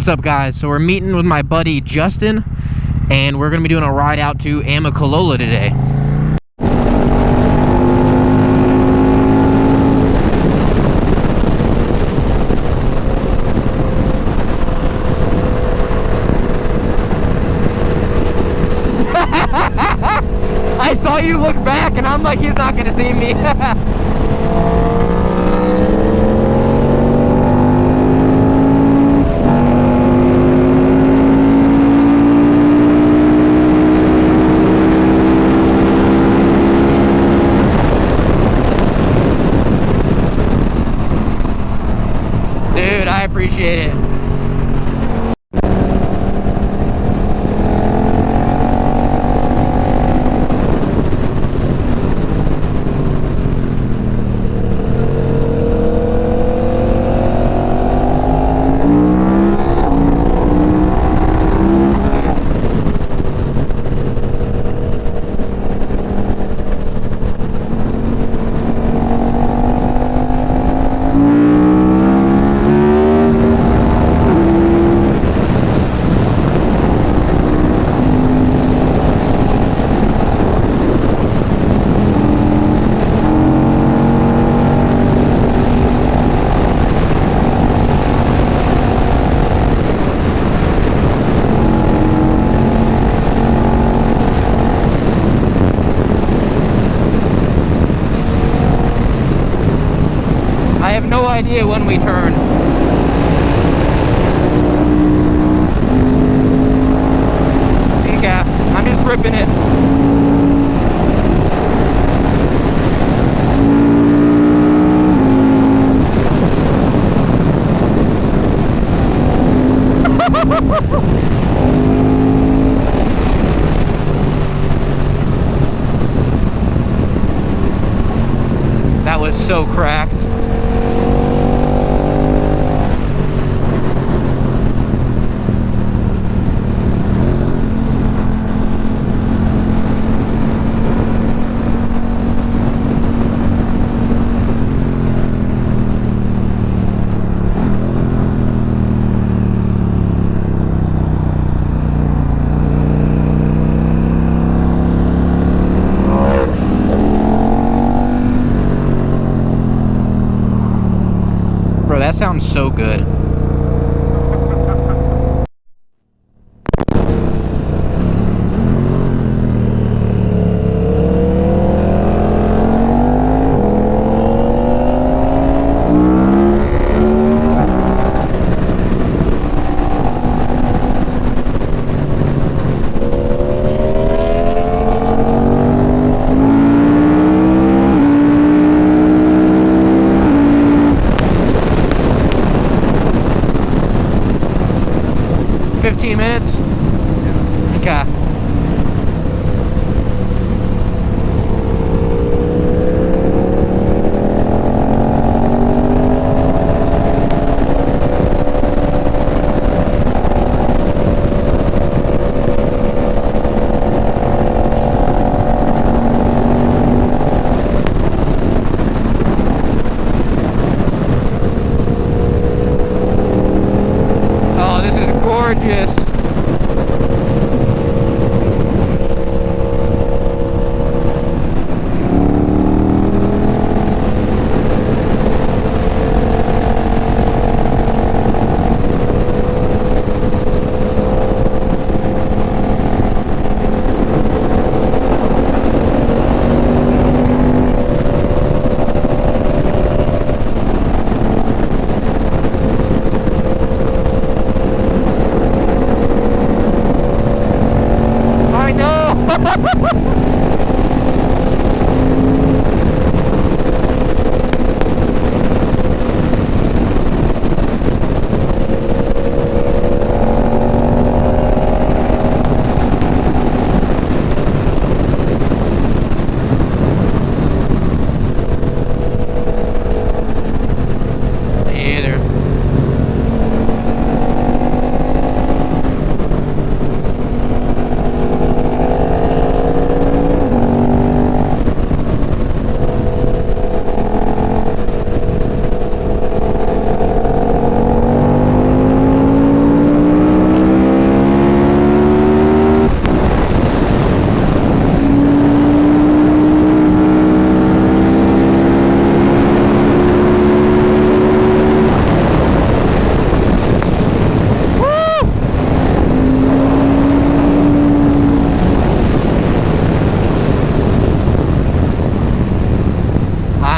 What's up, guys? So we're meeting with my buddy Justin, and we're gonna be doing a ride out to APRILIA today. I saw you look back, and I'm like, he's not gonna see me. Dude, I appreciate it. I have no idea when we turn. Yeah, I'm just ripping it. That was so cracked. Bro, that sounds so good.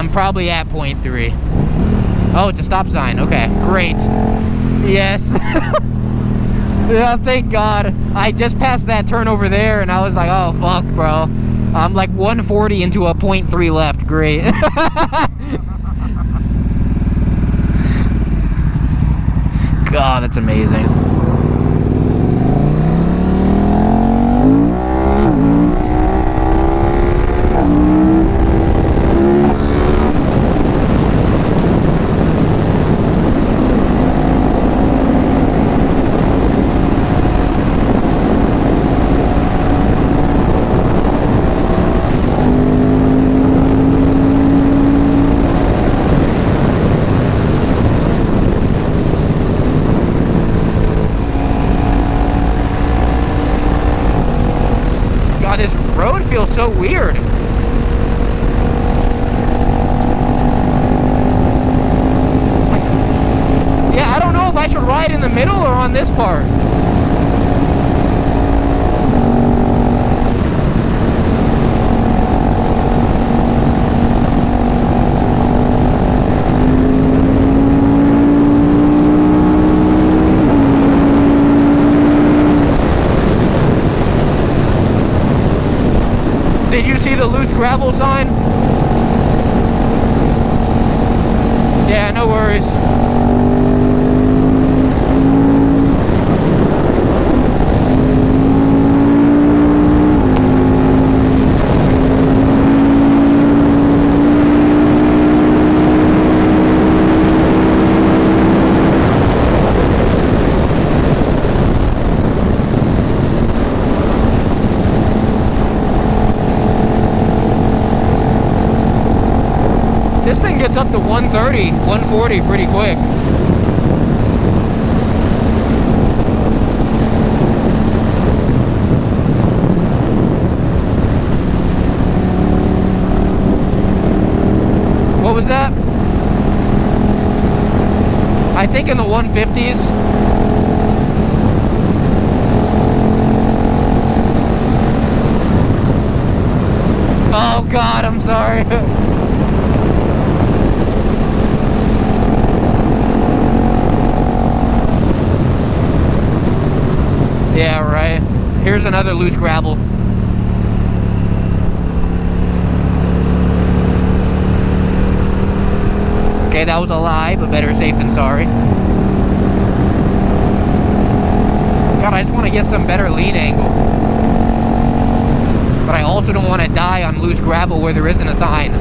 I'm probably at 0.3. Oh, it's a stop sign. Okay, great. Yes. Yeah, thank God. I just passed that turn over there, and I was like, oh, fuck, bro. I'm like 140 into a 0.3 left. Great. God, that's amazing. This road feels so weird. Yeah, I don't know if I should ride in the middle or on this part. Did you see the loose gravel sign? Yeah, no worries. This thing gets up to 130, 140 pretty quick. What was that? I think in the 150s. Oh God, I'm sorry. Yeah, right. Here's another loose gravel. Okay, that was a lie, but better safe than sorry. God, I just want to get some better lead angle. But I also don't want to die on loose gravel where there isn't a sign.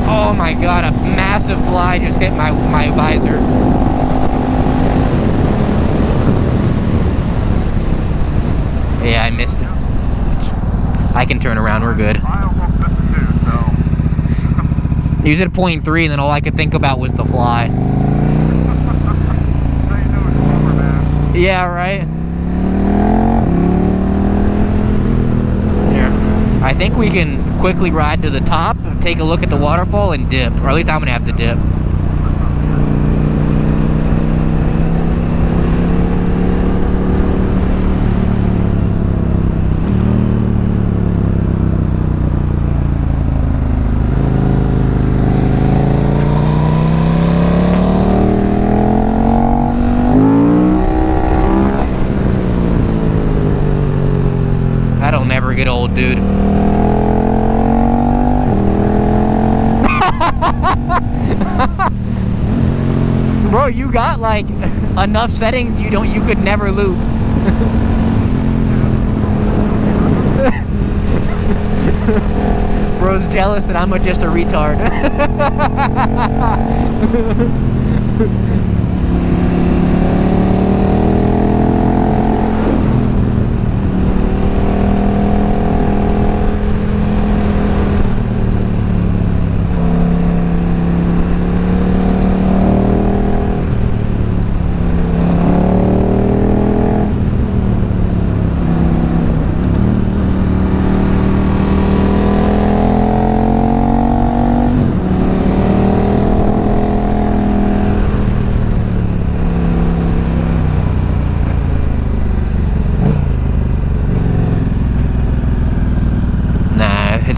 Oh my God, a massive fly just hit my visor. Yeah, I missed it. I can turn around, we're good. He was at 0.3 and then all I could think about was the fly. Yeah, right? Here. I think we can quickly ride to the top, take a look at the waterfall, and dip. Or at least I'm gonna have to dip. That'll never get old, dude. Bro, you got like enough settings you could never loop. Bro's jealous that I'm just a retard.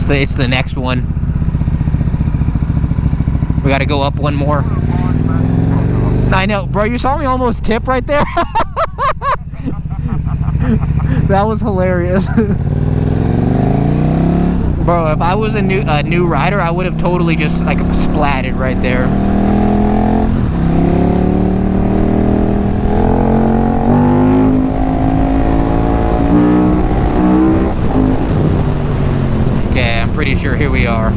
It's the next one. We got to go up one more. I know, bro. You saw me almost tip right there. That was hilarious. Bro, if I was a new rider, I would have totally just like splatted right there. Okay, I'm pretty sure here we are.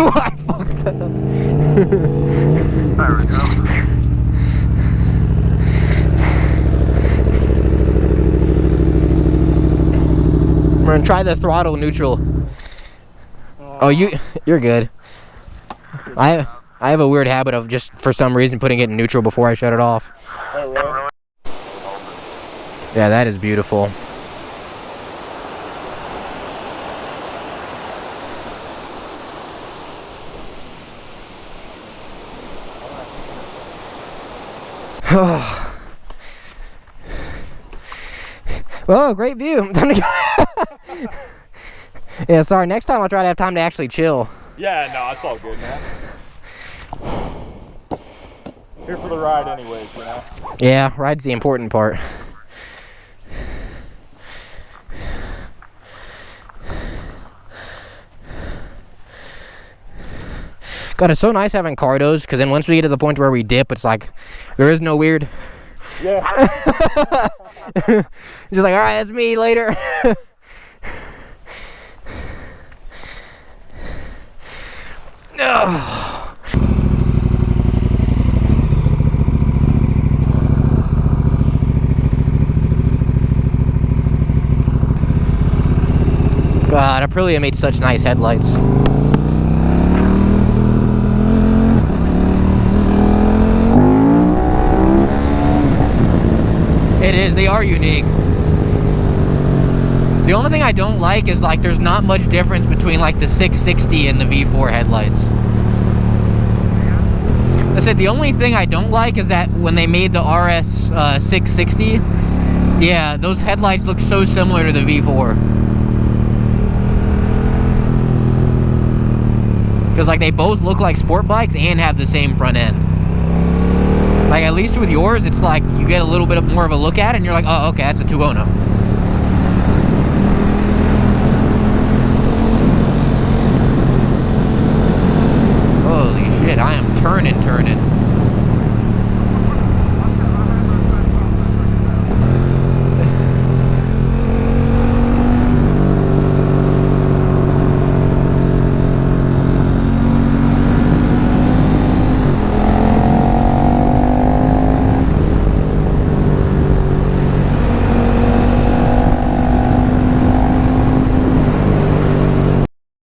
I fucked up. There we go. We're gonna try the throttle neutral. Oh, you're good. I have a weird habit of just for some reason putting it in neutral before I shut it off. Oh, really? Yeah, that is beautiful. Oh, great view. Time to go. Yeah, sorry. Next time I'll try to have time to actually chill. Yeah, no, it's all good, man. Here for the ride anyways, you know? Yeah, ride's the important part. God, it's so nice having cardos, because then once we get to the point where we dip, it's like, there is no weird. Yeah. Just like, alright, that's me later. God, Aprilia made such nice headlights. It is, they are unique. The only thing I don't like is like there's not much difference between like the 660 and the V4 headlights. I said the only thing I don't like is that when they made the RS 660, yeah, those headlights look so similar to the V4. Because like they both look like sport bikes and have the same front end. Like at least with yours, it's like you get a little bit more of a look at it and you're like, oh, okay, that's a Tuono.